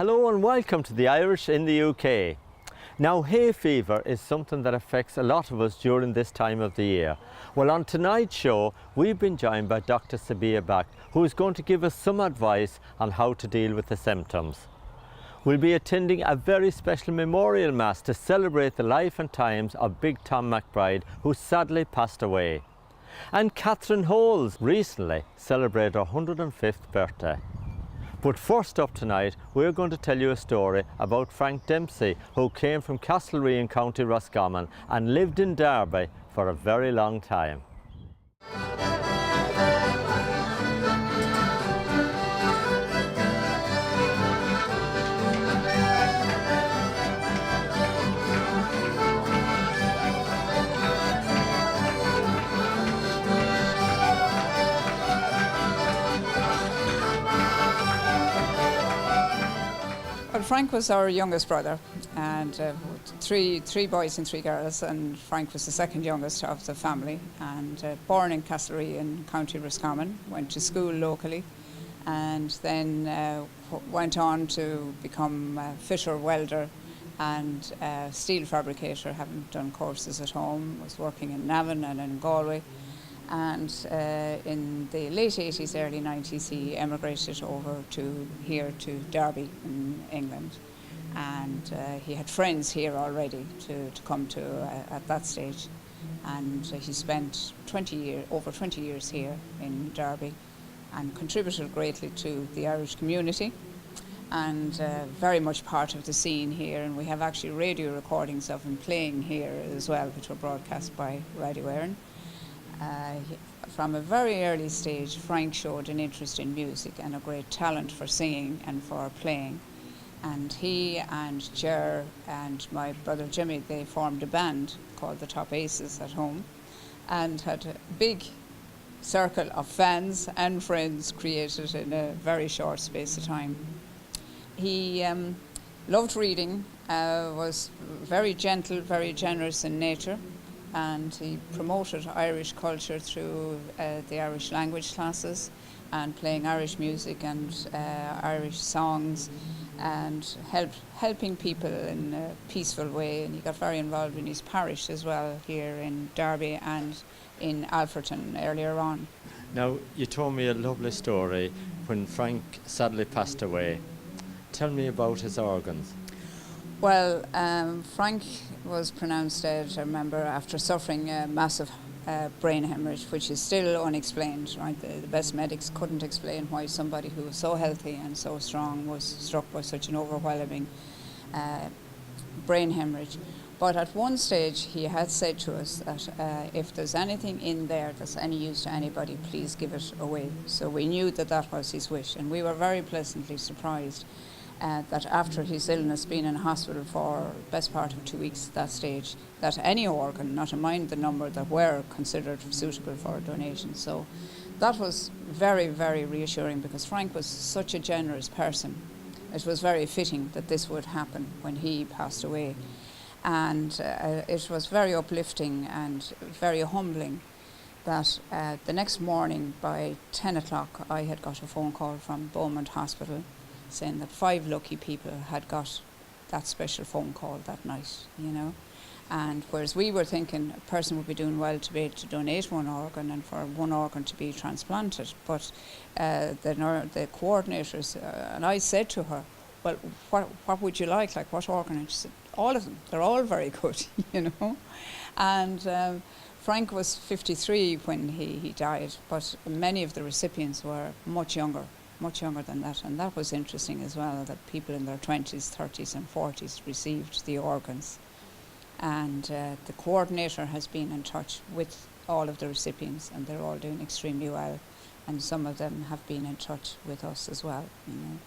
Hello and welcome to the Irish in the UK. Now, hay fever is something that affects a lot of us during this time of the year. Well, on tonight's show, we've been joined by Dr Sabiha Bakht, who is going to give us some advice on how to deal with the symptoms. We'll be attending a very special memorial mass to celebrate the life and times of Big Tom McBride, who sadly passed away. And Catherine Holes recently celebrated her 105th birthday. But first up tonight, we're going to tell you a story about Frank Dempsey, who came from Castlerea in County Roscommon and lived in Derby for a very long time. Well, Frank was our youngest brother, and three boys and three girls, and Frank was the second youngest of the family, and born in Castlerea in County Roscommon, went to school locally, and then went on to become a fitter, welder and steel fabricator, having done courses at home, was working in Navan and in Galway. And in the late 80s, early 90s, he emigrated over to Derby in England. And he had friends here already to come to at that stage. And he spent over 20 years here in Derby and contributed greatly to the Irish community and very much part of the scene here. And we have actually radio recordings of him playing here as well, which were broadcast by Radio Éireann. From a very early stage, Frank showed an interest in music and a great talent for singing and for playing. And he and Ger and my brother Jimmy, they formed a band called the Top Aces at home and had a big circle of fans and friends created in a very short space of time. He loved reading, was very gentle, very generous in nature, and he promoted Irish culture through the Irish language classes and playing Irish music and Irish songs and helping people in a peaceful way. And he got very involved in his parish as well here in Derby and in Alfreton earlier on. Now, you told me a lovely story when Frank sadly passed away. Tell me about his organs. Well, Frank was pronounced dead, I remember, after suffering a massive brain hemorrhage, which is still unexplained. Right? The best medics couldn't explain why somebody who was so healthy and so strong was struck by such an overwhelming brain hemorrhage. But at one stage he had said to us that if there's anything in there that's any use to anybody, please give it away. So we knew that that was his wish, and we were very pleasantly surprised that after his illness, being in hospital for the best part of 2 weeks at that stage, that any organ, not to mind the number that were considered suitable for donation. So that was very, very reassuring, because Frank was such a generous person. It was very fitting that this would happen when he passed away. And it was very uplifting and very humbling that the next morning by 10 o'clock I had got a phone call from Beaumont Hospital saying that 5 lucky people had got that special phone call that night, you know. And whereas we were thinking a person would be doing well to be able to donate one organ and for one organ to be transplanted, but the coordinators, and I said to her, well, what would you like what organ? And she said, all of them, they're all very good, you know. And Frank was 53 when he died, but many of the recipients were much younger than that, and that was interesting as well, that people in their 20s, 30s and 40s received the organs. And the coordinator has been in touch with all of the recipients, and they're all doing extremely well, and some of them have been in touch with us as well, you know.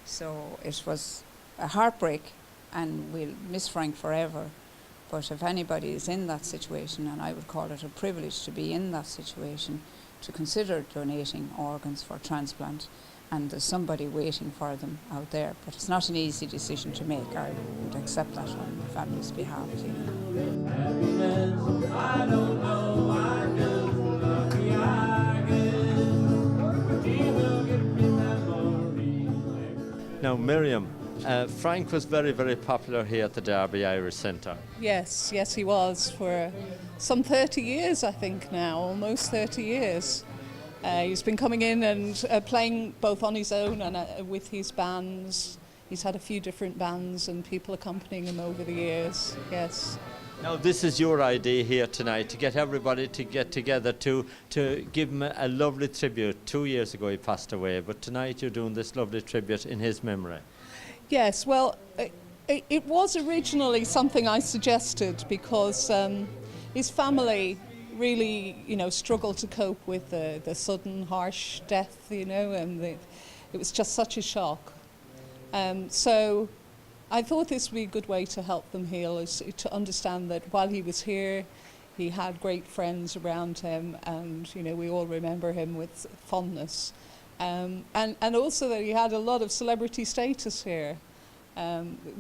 So it was a heartbreak, and we'll miss Frank forever. But if anybody is in that situation, and I would call it a privilege to be in that situation, to consider donating organs for transplant, and there's somebody waiting for them out there. But it's not an easy decision to make. I would accept that on my family's behalf, you know. Now, Miriam, Frank was very, very popular here at the Derby Irish Centre. Yes, yes, he was for some 30 years, I think now, almost 30 years. He's been coming in and playing both on his own and with his bands. He's had a few different bands and people accompanying him over the years, yes. Now this is your idea here tonight, to get everybody to get together to give him a lovely tribute. 2 years ago he passed away, but tonight you're doing this lovely tribute in his memory. Yes, well, it was originally something I suggested because his family really, struggled to cope with the sudden, harsh death, and it was just such a shock. So I thought this would be a good way to help them heal, is to understand that while he was here, he had great friends around him, and we all remember him with fondness. And also that he had a lot of celebrity status here,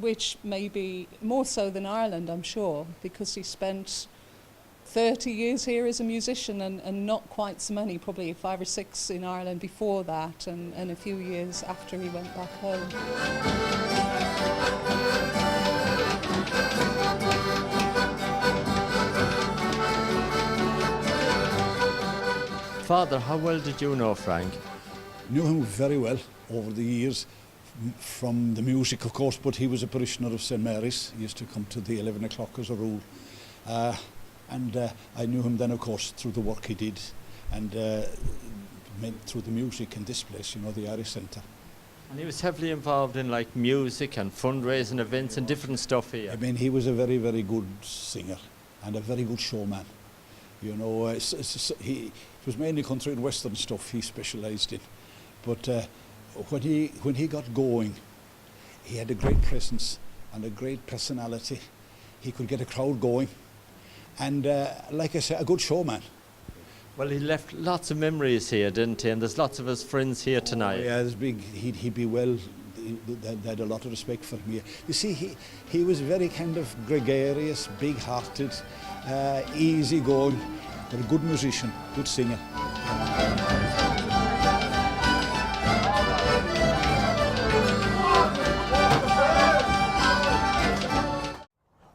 which may be more so than Ireland, I'm sure, because he spent 30 years here as a musician and not quite so many, probably 5 or 6 in Ireland before that, and a few years after he went back home. Father, how well did you know Frank? Knew him very well over the years, from the music of course, but he was a parishioner of St Mary's. He used to come to the 11 o'clock as a rule. And I knew him then of course through the work he did, and through the music in this place, the Irish Centre. And he was heavily involved in like music and fundraising events and different stuff here. I mean, he was a very, very good singer and a very good showman. It was mainly country and western stuff he specialised in. But when he got going, he had a great presence and a great personality. He could get a crowd going. And like I said, a good showman. Well, he left lots of memories here, didn't he? And there's lots of his friends here tonight. Oh, yeah, he'd be well. They had a lot of respect for him here. You see, he was very kind of gregarious, big-hearted, easy-going, but a good musician, good singer.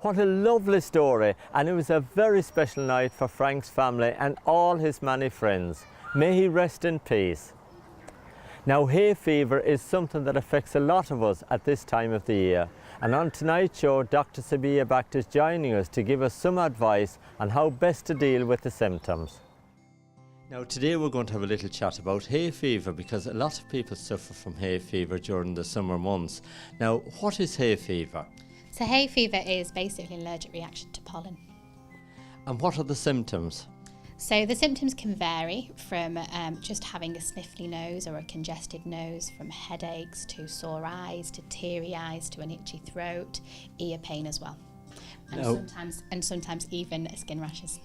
What a lovely story, and it was a very special night for Frank's family and all his many friends. May he rest in peace. Now, hay fever is something that affects a lot of us at this time of the year, and on tonight's show Dr Sabiha Bakht is joining us to give us some advice on how best to deal with the symptoms. Now today we're going to have a little chat about hay fever, because a lot of people suffer from hay fever during the summer months. Now, what is hay fever? So hay fever is basically an allergic reaction to pollen. And what are the symptoms? So the symptoms can vary from just having a sniffly nose or a congested nose, from headaches to sore eyes to teary eyes to an itchy throat, ear pain as well. And sometimes even skin rashes.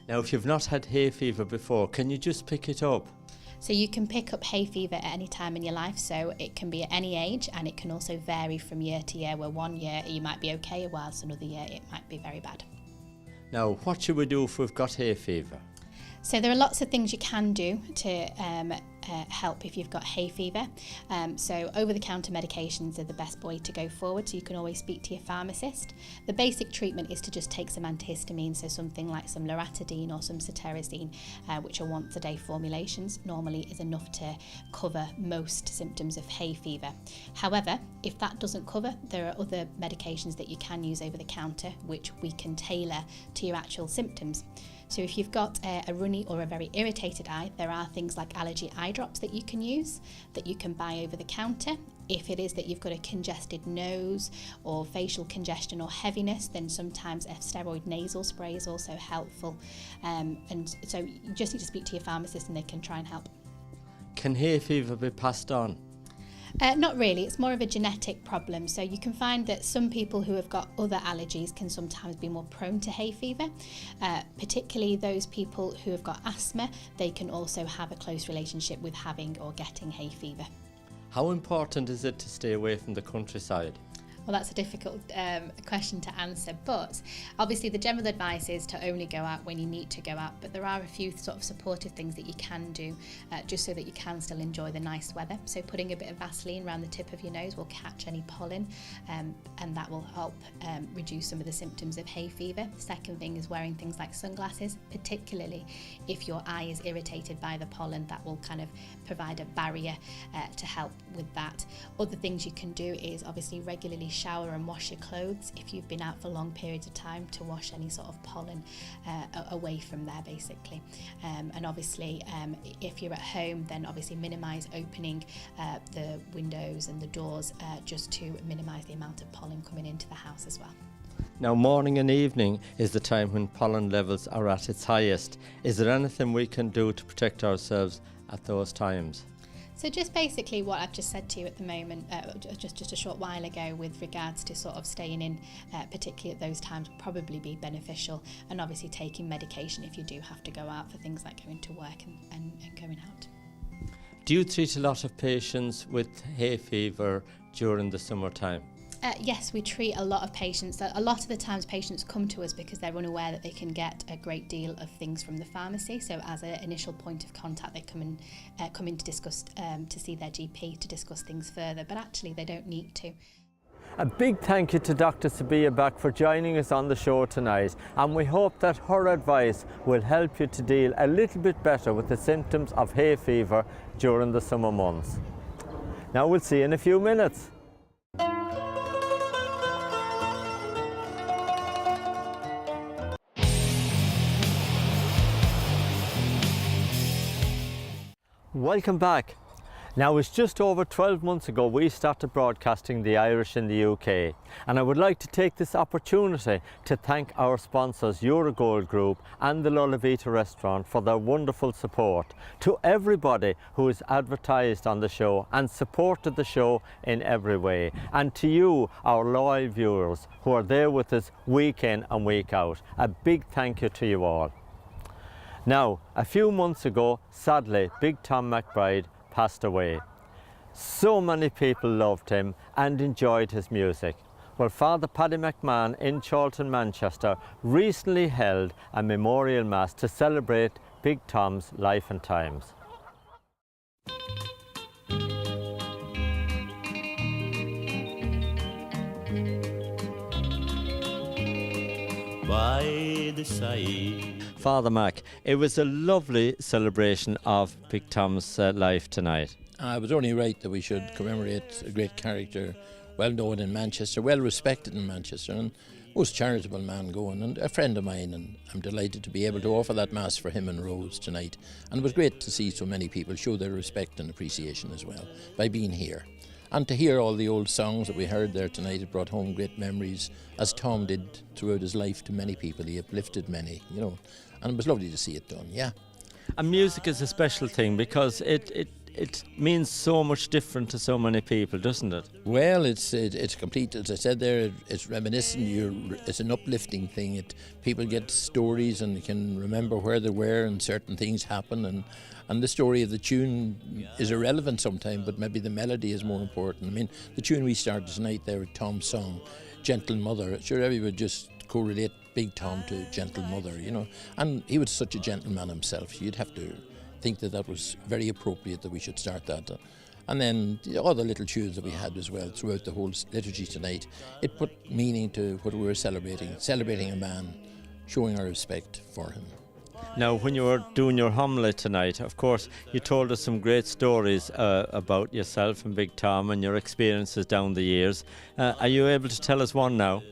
Now, if you've not had hay fever before, can you just pick it up? So you can pick up hay fever at any time in your life, so it can be at any age, and it can also vary from year to year, where one year you might be okay, whilst another year it might be very bad. Now, what should we do if we've got hay fever? So there are lots of things you can do to help if you've got hay fever. So over-the-counter medications are the best way to go forward, so you can always speak to your pharmacist. The basic treatment is to just take some antihistamine, so something like some loratadine or some cetirizine, which are once-a-day formulations, normally is enough to cover most symptoms of hay fever. However, if that doesn't cover, there are other medications that you can use over the counter, which we can tailor to your actual symptoms. So if you've got a runny or a very irritated eye, there are things like allergy eye drops that you can use, that you can buy over the counter. If it is that you've got a congested nose or facial congestion or heaviness, then sometimes a steroid nasal spray is also helpful. And so you just need to speak to your pharmacist and they can try and help. Can hay fever be passed on? Not really, it's more of a genetic problem. So you can find that some people who have got other allergies can sometimes be more prone to hay fever, particularly those people who have got asthma. They can also have a close relationship with having or getting hay fever. How important is it to stay away from the countryside? Well, that's a difficult question to answer, but obviously the general advice is to only go out when you need to go out, but there are a few sort of supportive things that you can do just so that you can still enjoy the nice weather. So putting a bit of Vaseline around the tip of your nose will catch any pollen, and that will help reduce some of the symptoms of hay fever. Second thing is wearing things like sunglasses, particularly if your eye is irritated by the pollen. That will kind of provide a barrier to help with that. Other things you can do is obviously regularly shower and wash your clothes if you've been out for long periods of time, to wash any sort of pollen away from there basically. And obviously if you're at home, then obviously minimise opening the windows and the doors just to minimise the amount of pollen coming into the house as well. Now, morning and evening is the time when pollen levels are at its highest. Is there anything we can do to protect ourselves at those times? So just basically what I've just said to you at the moment, just a short while ago, with regards to sort of staying in, particularly at those times, would probably be beneficial, and obviously taking medication if you do have to go out for things like going to work and going out. Do you treat a lot of patients with hay fever during the summertime? Yes, we treat a lot of patients. A lot of the times patients come to us because they're unaware that they can get a great deal of things from the pharmacy. So as an initial point of contact, they come in to discuss, to see their GP to discuss things further, but actually they don't need to. A big thank you to Dr Sabiha Bakht for joining us on the show tonight, and we hope that her advice will help you to deal a little bit better with the symptoms of hay fever during the summer months. Now we'll see you in a few minutes. Welcome back. Now, it's just over 12 months ago we started broadcasting the Irish in the UK, and I would like to take this opportunity to thank our sponsors Eurogold Group and the Lollavita Restaurant for their wonderful support. To everybody who has advertised on the show and supported the show in every way, and to you, our loyal viewers who are there with us week in and week out, a big thank you to you all. Now, a few months ago, sadly, Big Tom McBride passed away. So many people loved him and enjoyed his music. Well, Father Paddy McMahon in Chorlton, Manchester recently held a memorial mass to celebrate Big Tom's life and times. By the side. Father Mac, it was a lovely celebration of Big Tom's life tonight. It was only right that we should commemorate a great character, well known in Manchester, well respected in Manchester, and most charitable man going, and a friend of mine, and I'm delighted to be able to offer that mass for him and Rose tonight. And it was great to see so many people show their respect and appreciation as well by being here. And to hear all the old songs that we heard there tonight, it brought home great memories, as Tom did throughout his life to many people. He uplifted many, you know, and it was lovely to see it done, yeah. And music is a special thing because it means so much different to so many people, doesn't it? Well, it's complete, as I said there, it's reminiscent, it's an uplifting thing. People get stories and can remember where they were and certain things happen, and the story of the tune is irrelevant sometimes, but maybe the melody is more important. I mean, the tune we started tonight there with Tom's song, Gentle Mother, sure everybody would just correlate Big Tom to Gentle Mother, you know, and he was such a gentleman himself. You'd have to think that was very appropriate that we should start that. And then the other little tunes that we had as well throughout the whole liturgy tonight, it put meaning to what we were celebrating a man, showing our respect for him. Now, when you were doing your homily tonight, of course, you told us some great stories about yourself and Big Tom and your experiences down the years. Are you able to tell us one now?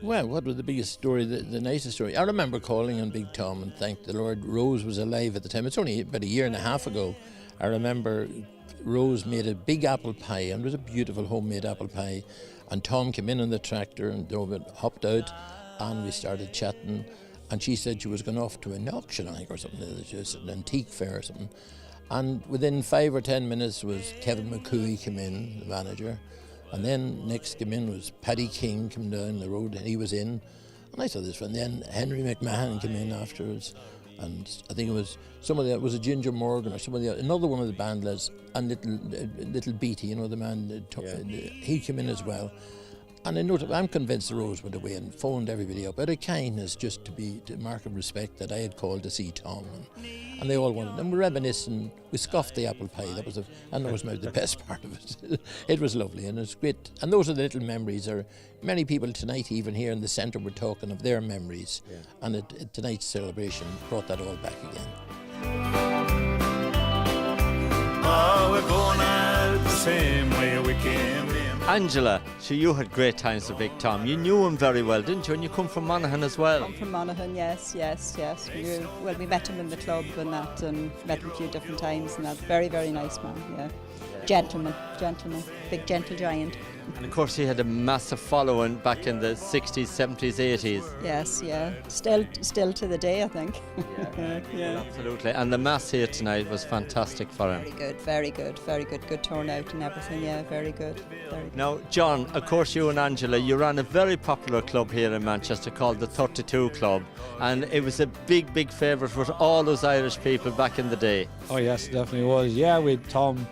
Well, what was the biggest story, the nicest story? I remember calling on Big Tom and thank the Lord Rose was alive at the time. It's only about a year and a half ago. I remember Rose made a big apple pie, and it was a beautiful homemade apple pie. And Tom came in on the tractor and hopped out, and we started chatting. And she said she was going off to an auction, I think, or something, just an antique fair or something. And within 5 or 10 minutes was Kevin McCooey came in, the manager. And then next came in was Paddy King come down the road, and he was in. And I saw this one. Then Henry McMahon came in afterwards. And I think it was it was a Ginger Morgan or another one of the band lads, and little Beatty, you know, the man, he came in as well. And I know that I'm convinced the Rose went away and phoned everybody up out of kindness, just to mark of respect that I had called to see Tom. And they all wanted, and we're reminiscing, we scoffed the apple pie, that was the best part of it. It was lovely and it's great. And those are the little memories. Many people tonight, even here in the centre, were talking of their memories. Yeah. And tonight's celebration brought that all back again. Oh, we're going out the same way we came in. Angela, so you had great times with Big Tom. You knew him very well, didn't you? And you come from Monaghan as well. I'm from Monaghan, yes. We met him in the club and that, and met him a few different times and that. Very, very nice man, yeah. Gentleman, big gentle giant. And of course he had a massive following back in the 60s, 70s, 80s. Yes, yeah. Still to the day, I think. Yeah. Absolutely. And the mass here tonight was fantastic for him. Very good. Good turnout and everything, yeah, very good. Now, John, of course you and Angela, you ran a very popular club here in Manchester called the 32 Club, and it was a big favourite with all those Irish people back in the day. Oh yes, it definitely was. Yeah, with Tom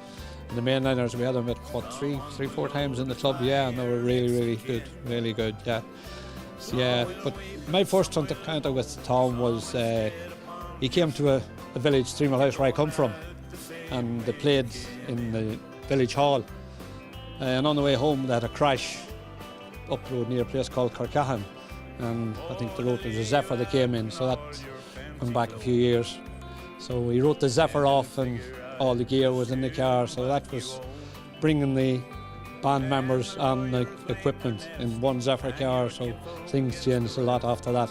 and the mainliners, we had them three, 4 times in the club, yeah, and they were really good, yeah. So, yeah, but my first encounter with Tom was he came to a village, 3 Mile House, where I come from, and they played in the village hall. And on the way home they had a crash up the road near a place called Kirkahan, and I think they wrote there was a Zephyr that came in, so that went back a few years. So we wrote the Zephyr off and all the gear was in the car, so that was bringing the band members and the equipment in one Zephyr car, so things changed a lot after that.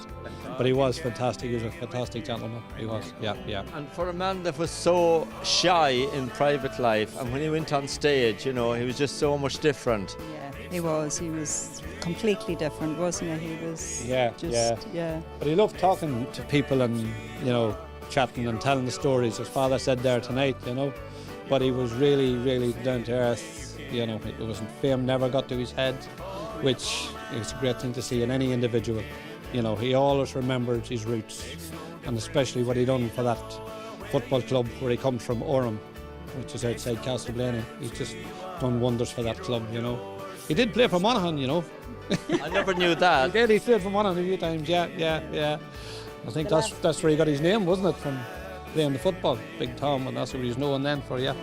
But he was fantastic, he was a fantastic gentleman, he was, yeah. And for a man that was so shy in private life, and when he went on stage, you know, he was just so much different. Yeah, he was completely different, wasn't he? He was yeah. But he loved talking to people and, you know, chatting and telling the stories, his father said there tonight, you know. But he was really down to earth, you know, fame never got to his head, which is a great thing to see in any individual. You know, he always remembered his roots, and especially what he done for that football club where he comes from, Orem, which is outside Castleblaney. He's just done wonders for that club, you know. He did play for Monaghan, you know. I never knew that. He played for Monaghan a few times, yeah. I think that's where he got his name, wasn't it, from playing the football, Big Tom, and that's what he's known then for, yeah.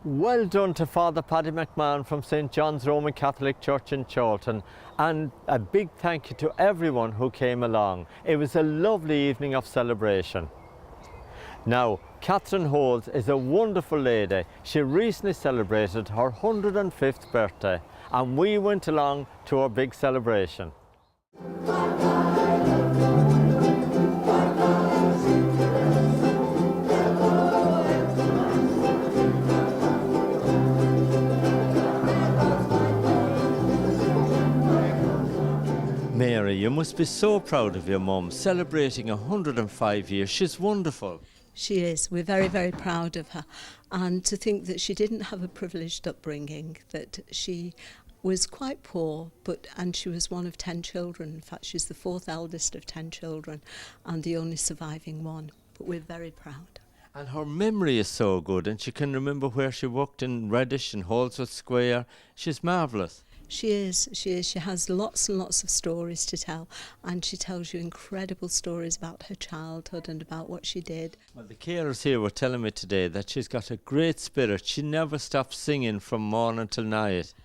Well done to Father Paddy McMahon from St John's Roman Catholic Church in Chorlton, and a big thank you to everyone who came along. It was a lovely evening of celebration. Now, Catherine Holes is a wonderful lady. She recently celebrated her 105th birthday, and we went along to her big celebration. Mary, you must be so proud of your mum, celebrating 105 years. She's wonderful. She is. We're very proud of her. And to think that she didn't have a privileged upbringing, that she was quite poor, and she was one of 10 children. In fact, she's the 4th eldest of 10 children and the only surviving one. But we're very proud. And her memory is so good, and she can remember where she worked in Reddish and Holsworth Square. She's marvellous. She is. She has lots and lots of stories to tell, and she tells you incredible stories about her childhood and about what she did. Well, the carers here were telling me today that she's got a great spirit. She never stops singing from morning till night.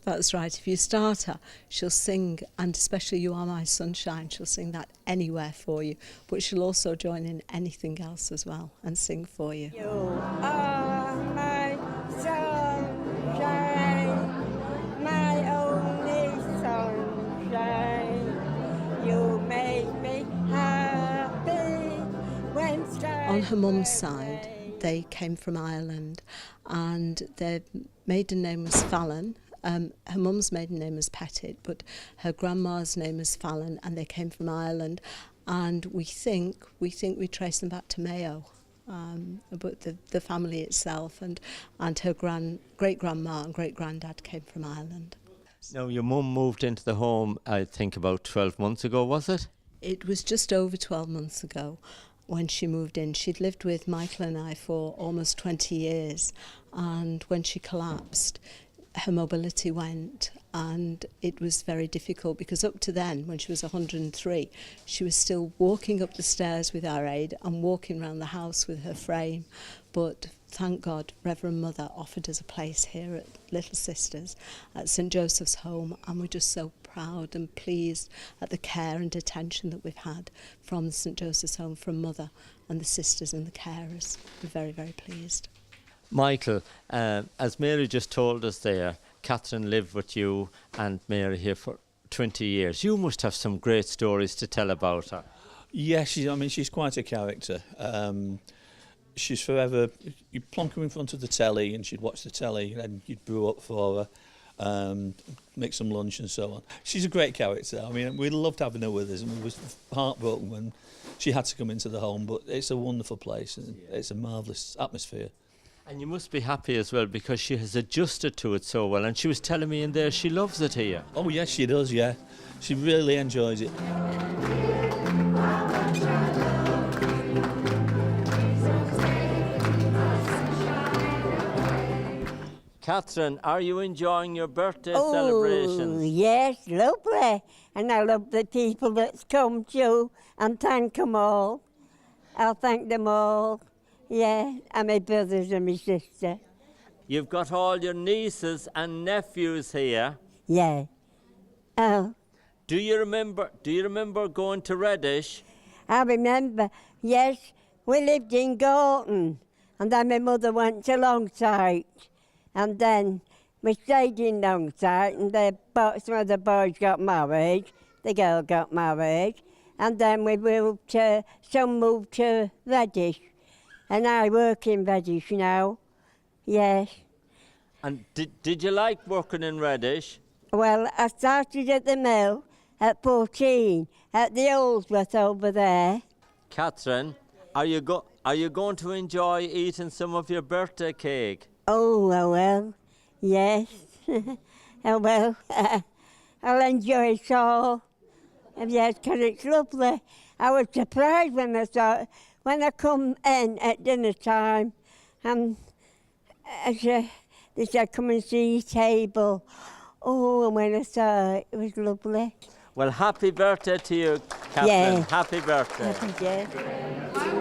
That's right. If you start her, she'll sing, and especially You Are My Sunshine, she'll sing that anywhere for you. But she'll also join in anything else as well and sing for you. You are my sunshine, my only sunshine. You make me happy when on her mum's side, they came from Ireland, and their maiden name was Fallon. Her mum's maiden name was Pettit, but her grandma's name was Fallon, and they came from Ireland. And we think we trace them back to Mayo, but the family itself and her great-grandma and great-granddad came from Ireland. Now, your mum moved into the home, I think, about 12 months ago, was it? It was just over 12 months ago. when she moved in. She'd lived with Michael and I for almost 20 years, and when she collapsed, her mobility went, and it was very difficult because up to then, when she was 103, she was still walking up the stairs with our aid and walking around the house with her frame. But thank God, Reverend Mother offered us a place here at Little Sisters at St Joseph's Home, and we're just so proud and pleased at the care and attention that we've had from St Joseph's Home, from Mother and the sisters and the carers. We're very, very pleased. Michael, as Mary just told us there, Catherine lived with you and Mary here for 20 years. You must have some great stories to tell about her. Yeah, she's quite a character. She's forever, you plonk her in front of the telly and she'd watch the telly and you'd brew up for her, make some lunch and so on. She's a great character. I mean, we loved having her with us, and we was heartbroken when she had to come into the home, but it's a wonderful place and it's a marvellous atmosphere. And you must be happy as well because she has adjusted to it so well, and she was telling me in there she loves it here. Oh yes, she does, yeah. She really enjoys it. Catherine, are you enjoying your birthday celebrations? Yes, lovely. And I love the people that's come to and thank them all. I'll thank them all. Yeah, and my brothers and my sister. You've got all your nieces and nephews here. Yeah. Oh. Do you remember going to Reddish? I remember, yes, we lived in Gorton, and then my mother went to Longsight, and then we stayed in Longsight, and some of the boys got married, the girl got married, and then some moved to Reddish, and I work in Reddish now, yes. And did you like working in Reddish? Well, I started at the mill at 14, at the Oldsworth over there. Catherine, are you going to enjoy eating some of your birthday cake? Oh, well, yes. Oh, well, I'll enjoy it all. Yes, because it's lovely. I was surprised when I saw it, when I come in at dinner time, and they said, come and see your table. Oh, and when I saw it, it was lovely. Well, happy birthday to you, Catherine. Yeah. Happy birthday. Happy birthday. Happy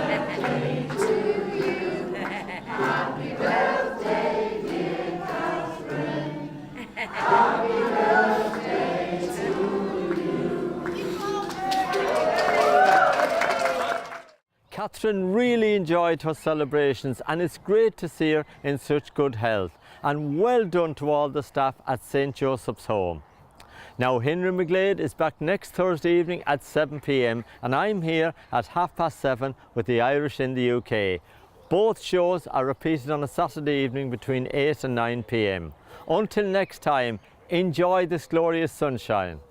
birthday to you. Happy birthday, dear Catherine. Happy birthday to you. Catherine really enjoyed her celebrations, and it's great to see her in such good health. And well done to all the staff at St Joseph's Home. Now, Henry McGlade is back next Thursday evening at 7 p.m. and I'm here at 7:30 with the Irish in the UK. Both shows are repeated on a Saturday evening between 8 and 9 p.m. Until next time, enjoy this glorious sunshine.